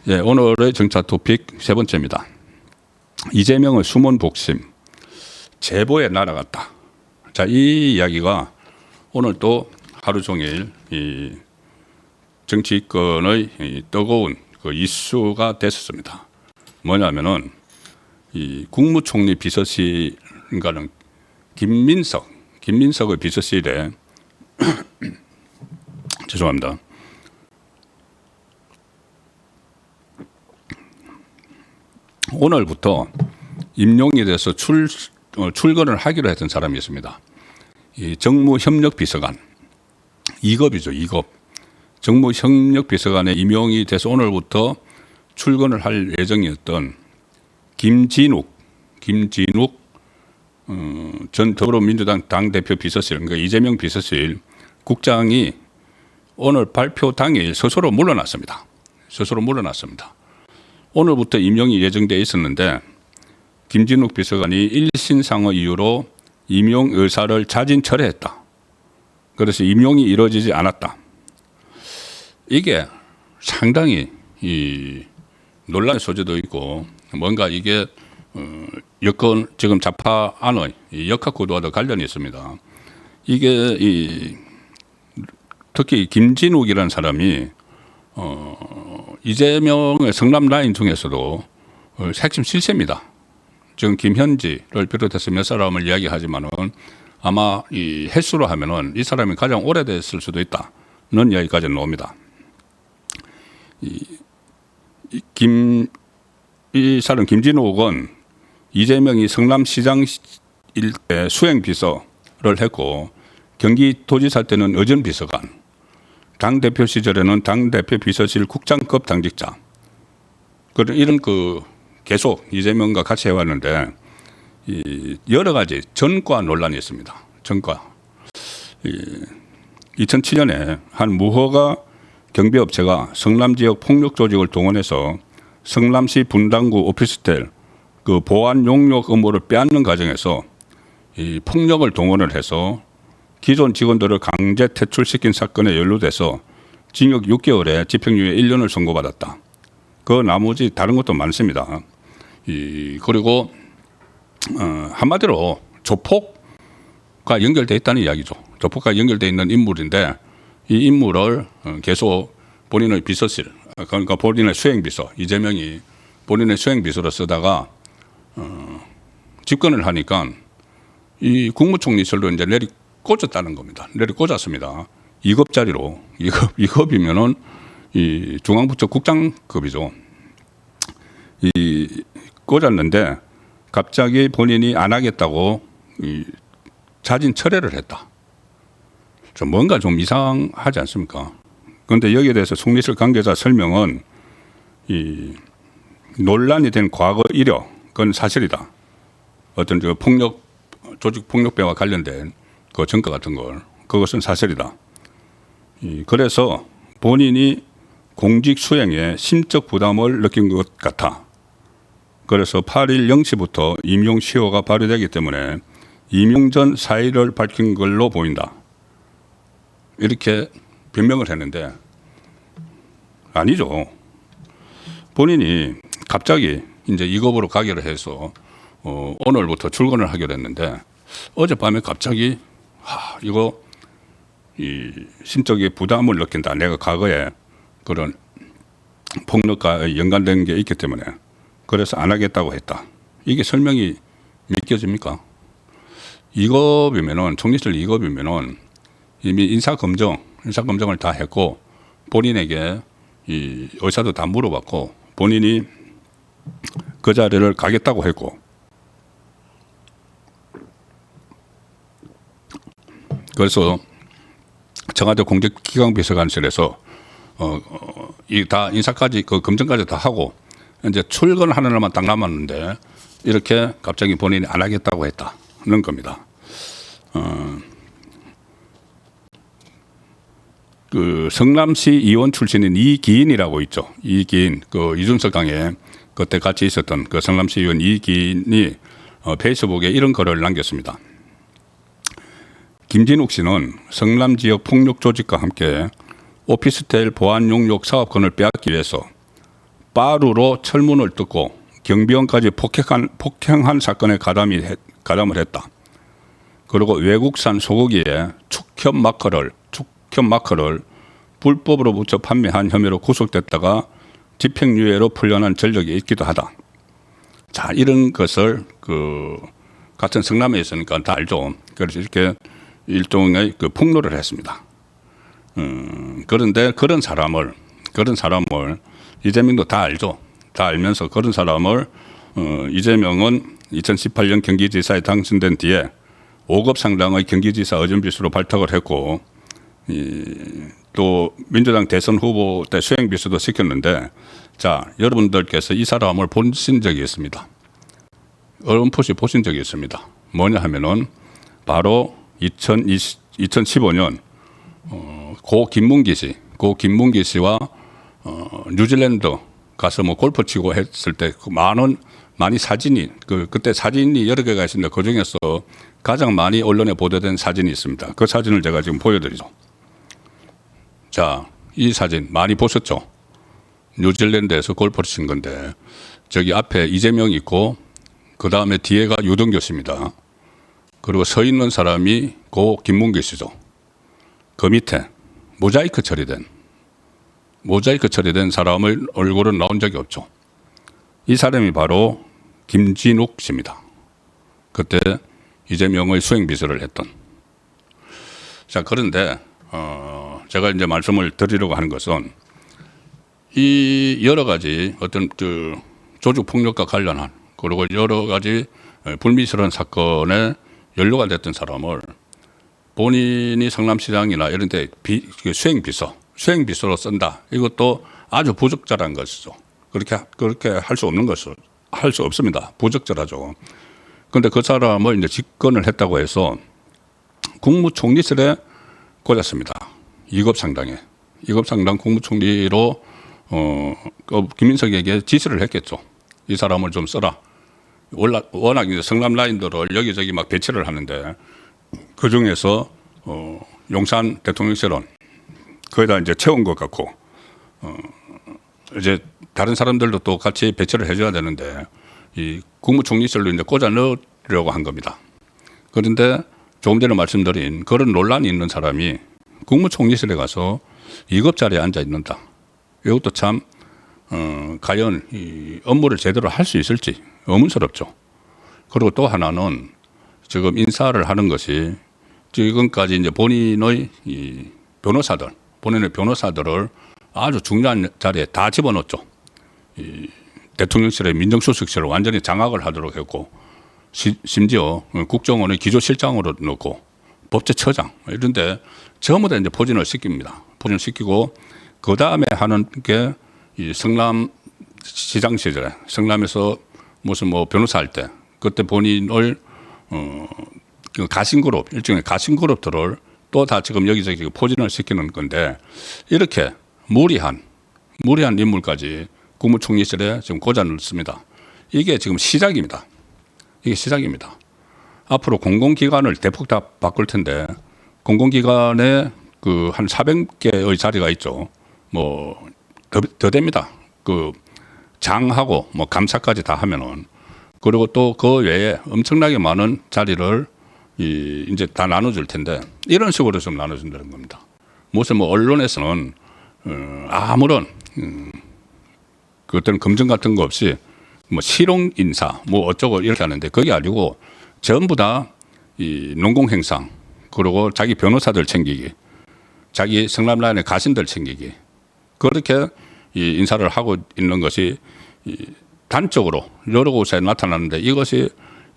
예, 오늘의 정치 토픽 세 번째입니다. 이재명의 숨은 복심, 제보에 날아갔다. 자, 이 이야기가 오늘 또 하루 종일 이 정치권의 이 뜨거운 그 이슈가 됐었습니다. 뭐냐면은 이 국무총리 비서실인가는 김민석의 비서실에 죄송합니다. 오늘부터 임용에 대해서 출근을 하기로 했던 사람이 있습니다. 이 정무협력비서관 2급이죠. 2급. 정무협력비서관에 임용이 돼서 오늘부터 출근을 할 예정이었던 김진욱 전 더불어민주당 당대표 비서실, 그러니까 이재명 비서실 국장이 오늘 발표 당일 스스로 물러났습니다. 오늘부터 임용이 예정되어 있었는데 김진욱 비서관이 일신상의 이유로 임용 의사를 자진 철회했다. 그래서 임용이 이루어지지 않았다. 이게 상당히 이 논란의 소지도 있고 뭔가 이게 여권 지금 좌파 안의 역학구도와도 관련이 있습니다. 이게 특히 김진욱이라는 사람이 이재명의 성남 라인 중에서도 핵심 실세입니다. 지금 김현지를 비롯해서 몇 사람을 이야기하지만은 아마 이 횟수로 하면은 이 사람이 가장 오래됐을 수도 있다는 이야기까지 나옵니다. 이 사람 김진욱은 이재명이 성남시장 일때 수행비서를 했고 경기도지사 때는 의전비서관, 당대표 시절에는 당대표 비서실 국장급 당직자. 이런 계속 이재명과 같이 해왔는데 여러 가지 전과 논란이 있습니다. 전과. 2007년에 한 무허가 경비업체가 성남 지역 폭력 조직을 동원해서 성남시 분당구 오피스텔 그 보안 용역 업무를 빼앗는 과정에서 이 폭력을 동원을 해서 기존 직원들을 강제 퇴출시킨 사건에 연루돼서 징역 6개월에 집행유예 1년을 선고받았다. 그 나머지 다른 것도 많습니다. 그리고 한마디로 조폭과 연결되어 있다는 이야기죠. 조폭과 연결되어 있는 인물인데 이 인물을 계속 본인의 비서실, 그러니까 본인의 수행비서, 이재명이 본인의 수행비서로 쓰다가 집권을 하니까 이 국무총리실로 이제 꽂았다는 겁니다. 꽂았습니다. 2급짜리로 2급이면은 이 중앙부처 국장급이죠. 꽂았는데 갑자기 본인이 안 하겠다고 자진 철회를 했다. 뭔가 좀 이상하지 않습니까? 그런데 여기에 대해서 총리실 관계자 설명은 이 논란이 된 과거 이력은 사실이다. 어떤 조직 폭력배와 관련된 그 증거 같은 걸 그것은 사실이다. 그래서 본인이 공직 수행에 심적 부담을 느낀 것 같아. 그래서 8일 0시부터 임용 시효가 발효되기 때문에 임용 전 사의를 밝힌 걸로 보인다. 이렇게 변명을 했는데 아니죠. 본인이 갑자기 이제 2급으로 가기로 해서 오늘부터 출근을 하기로 했는데 어젯밤에 갑자기 이거 심적인 부담을 느낀다. 내가 과거에 그런 폭력과 연관된 게 있기 때문에 그래서 안 하겠다고 했다. 이게 설명이 믿겨집니까? 2급이면은 총리실 2급이면은 이미 인사검증을 다 했고 본인에게 이 의사도 다 물어봤고 본인이 그 자리를 가겠다고 했고 그래서 청와대 공직기강비서관실에서 이 다 인사까지 그 검증까지 다 하고 이제 출근하는 날만 딱 남았는데 이렇게 갑자기 본인이 안 하겠다고 했다는 겁니다. 그 성남시 의원 출신인 이기인이라고 있죠. 이기인, 그 이준석 강에 그때 같이 있었던 그 성남시 의원 이기인이 페이스북에 이런 글을 남겼습니다. 김진욱 씨는 성남 지역 폭력 조직과 함께 오피스텔 보안 용역 사업권을 빼앗기 위해서 빠루로 철문을 뜯고 경비원까지 폭행한 사건에 가담을 했다. 그리고 외국산 소고기에 축협 마커를 불법으로 묻혀 판매한 혐의로 구속됐다가 집행유예로 풀려난 전력이 있기도 하다. 자, 이런 것을 같은 성남에 있으니까 다 알죠. 그래서 이렇게 일종의 폭로를 했습니다. 그런데 그런 사람을 이재명도 다 알죠. 다 알면서 그런 사람을 이재명은 2018년 경기지사에 당선된 뒤에 5급 상당의 경기지사 의전비서로 발탁을 했고 또 민주당 대선 후보 때 수행비서도 시켰는데, 자, 여러분들께서 이 사람을 보신 적이 있습니다. 어렴풋이 보신 적이 있습니다. 뭐냐 하면은 바로 2015년 고 김문기 씨와 뉴질랜드 가서 뭐 골프 치고 했을 때 많이 사진이 그때 사진이 여러 개가 있습니다. 그 중에서 가장 많이 언론에 보도된 사진이 있습니다. 그 사진을 제가 지금 보여드리죠. 자, 이 사진 많이 보셨죠? 뉴질랜드에서 골프를 친 건데 저기 앞에 이재명이 있고 그 다음에 뒤에가 유동규 씨입니다. 그리고 서 있는 사람이 고 김문기 씨죠. 그 밑에 모자이크 처리된 사람의 얼굴은 나온 적이 없죠. 이 사람이 바로 김진욱 씨입니다. 그때 이재명의 수행비서를 했던. 자, 그런데 제가 이제 말씀을 드리려고 하는 것은 이 여러 가지 어떤 조직 폭력과 관련한 그리고 여러 가지 불미스러운 사건에 연루가 됐던 사람을 본인이 성남시장이나 이런 데 수행비서로 쓴다. 이것도 아주 부적절한 것이죠. 그렇게 할 수 없는 것을 할 수 없습니다. 부적절하죠. 그런데 그 사람을 이제 집권을 했다고 해서 국무총리실에 꽂았습니다. 2급 상당 국무총리로 김민석에게 지시를 했겠죠. 이 사람을 좀 써라. 워낙 이제 성남 라인들을 여기저기 막 배치를 하는데 그 중에서 용산 대통령실은 거기다 이제 채운 것 같고 이제 다른 사람들도 또 같이 배치를 해줘야 되는데 이 국무총리실로 이제 꽂아 넣으려고 한 겁니다. 그런데 조금 전에 말씀드린 그런 논란이 있는 사람이 국무총리실에 가서 2급 자리에 앉아 있는다. 이것도 참 과연 이 업무를 제대로 할 수 있을지 의문스럽죠. 그리고 또 하나는 지금 인사를 하는 것이 지금까지 이제 본인의 변호사들을 아주 중요한 자리에 다 집어넣었죠. 대통령실의 민정수석실을 완전히 장악을 하도록 했고 심지어 국정원의 기조실장으로 넣고 법제처장 이런데 전부 다 이제 포진을 시킵니다. 포진시키고 그 다음에 하는 게 이 성남 시장 시절에 성남에서 무슨 뭐 변호사 할 때 그때 본인을 가신그룹 일종의 가신그룹들을 또 다 지금 여기저기 포진을 시키는 건데 이렇게 무리한 인물까지 국무총리실에 지금 꽂아 넣습니다. 이게 지금 시작입니다. 이게 시작입니다. 앞으로 공공기관을 대폭 다 바꿀 텐데 공공기관에 한 400개의 자리가 있죠. 뭐 더 됩니다. 장하고 뭐 감사까지 다 하면은 그리고 또 그 외에 엄청나게 많은 자리를 이제 다 나눠줄 텐데 이런 식으로 좀 나눠준다는 겁니다. 무슨 뭐 언론에서는 아무런 그 어떤 검증 같은 거 없이 뭐 실용 인사 뭐 어쩌고 이렇게 하는데 그게 아니고 전부 다 이 농공행상 그리고 자기 변호사들 챙기기, 자기 성남 라인의 가신들 챙기기 그렇게 이 인사를 하고 있는 것이 단적으로 여러 곳에 나타나는데 이것이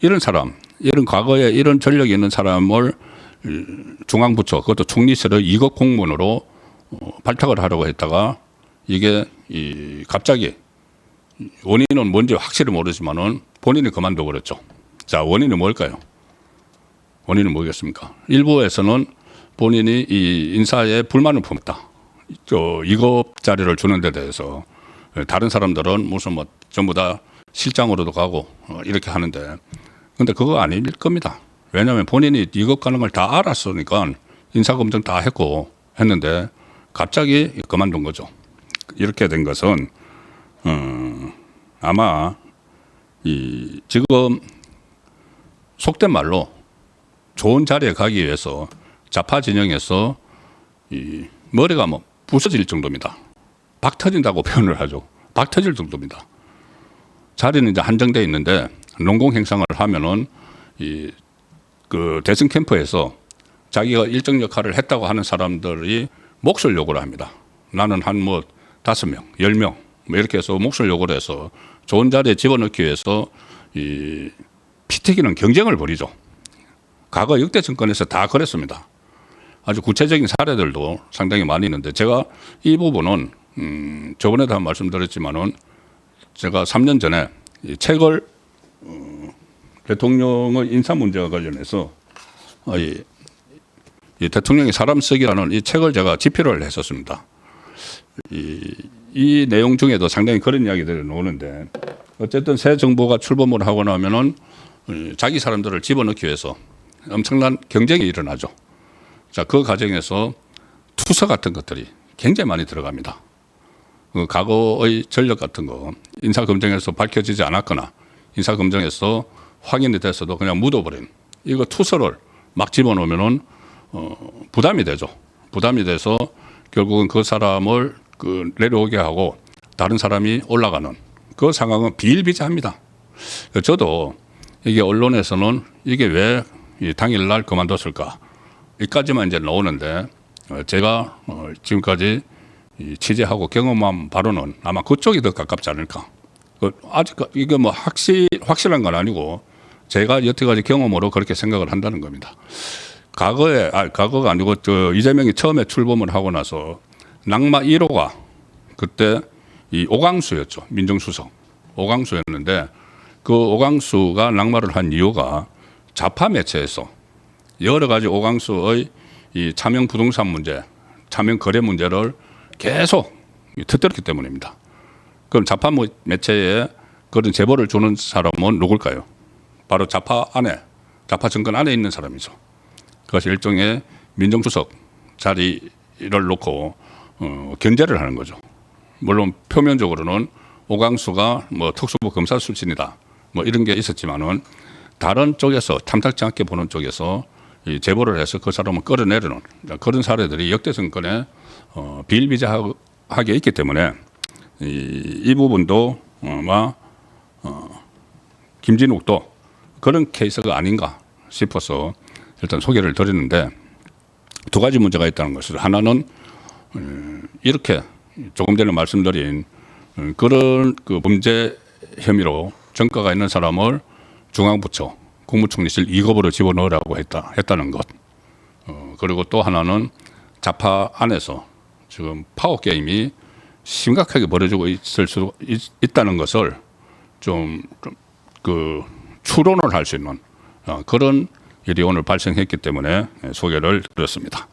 이런 사람, 이런 과거에 이런 전력이 있는 사람을 중앙부처 그것도 총리실의 2급 공무원으로 발탁을 하려고 했다가 이게 갑자기 원인은 뭔지 확실히 모르지만은 본인이 그만둬 버렸죠. 자, 원인이 뭘까요? 원인은 뭐겠습니까? 일부에서는 본인이 이 인사에 불만을 품었다. 2급 자리를 주는 데 대해서 다른 사람들은 무슨 뭐 전부 다 실장으로도 가고 이렇게 하는데 근데 그거 아닐 겁니다. 왜냐하면 본인이 2급 가는 걸 다 알았으니까 인사검증 다 했고 했는데 갑자기 그만둔 거죠. 이렇게 된 것은 아마 지금 속된 말로 좋은 자리에 가기 위해서 좌파 진영에서 머리가 뭐 부서질 정도입니다. 박 터진다고 표현을 하죠. 박 터질 정도입니다. 자리는 이제 한정되어 있는데 농공 행상을 하면은 그 대선 캠프에서 자기가 일정 역할을 했다고 하는 사람들이 몫을 요구를 합니다. 나는 한 뭐 5명, 10명 뭐 이렇게 해서 몫을 요구를 해서 좋은 자리에 집어넣기 위해서 피 튀기는 경쟁을 벌이죠. 과거 역대 정권에서 다 그랬습니다. 아주 구체적인 사례들도 상당히 많이 있는데 제가 이 부분은 저번에도 한 말씀드렸지만은 제가 3년 전에 이 책을 대통령의 인사 문제와 관련해서 이 대통령의 사람 쓰기라는 이 책을 제가 집필을 했었습니다. 이 내용 중에도 상당히 그런 이야기들이 나오는데 어쨌든 새 정부가 출범을 하고 나면은 자기 사람들을 집어넣기 위해서 엄청난 경쟁이 일어나죠. 자, 그 과정에서 투서 같은 것들이 굉장히 많이 들어갑니다. 그 과거의 전력 같은 거 인사검증에서 밝혀지지 않았거나 인사검증에서 확인이 됐어도 그냥 묻어버린 이거 투서를 막 집어넣으면은 부담이 되죠. 부담이 돼서 결국은 그 사람을 내려오게 하고 다른 사람이 올라가는 그 상황은 비일비재합니다. 저도 이게 언론에서는 이게 왜 당일날 그만뒀을까 여기까지만 이제 나오는데 제가 지금까지 취재하고 경험한 바로는 아마 그쪽이 더 가깝지 않을까. 아직 이게 뭐 확실한 건 아니고 제가 여태까지 경험으로 그렇게 생각을 한다는 겁니다. 과거가 아니고 이재명이 처음에 출범을 하고 나서 낙마 1호가 그때 이 오광수였죠. 민정수석 오광수였는데 그 오광수가 낙마를 한 이유가 좌파 매체에서 여러 가지 오광수의 이 차명 부동산 문제, 차명 거래 문제를 계속 터뜨렸기 때문입니다. 그럼 좌파 매체에 그런 제보를 주는 사람은 누굴까요? 바로 좌파 정권 안에 있는 사람이죠. 그것이 일종의 민정수석 자리를 놓고 견제를 하는 거죠. 물론 표면적으로는 오광수가 뭐 특수부 검사 출신이다, 뭐 이런 게 있었지만은 다른 쪽에서 탐탁지 않게 보는 쪽에서 이 제보를 해서 그 사람을 끌어내려는 그런 사례들이 역대 정권에 비일비재하게 있기 때문에 이 부분도 아마 김진욱도 그런 케이스가 아닌가 싶어서 일단 소개를 드리는데 두 가지 문제가 있다는 것을 하나는 이렇게 조금 전에 말씀드린 그런 그 범죄 혐의로 전과가 있는 사람을 중앙부처 국무총리실 2급으로 집어넣으라고 했다는 것. 그리고 또 하나는 좌파 안에서 지금 파워게임이 심각하게 벌어지고 있을 수 있다는 것을 좀 추론을 할 수 있는 그런 일이 오늘 발생했기 때문에 소개를 드렸습니다.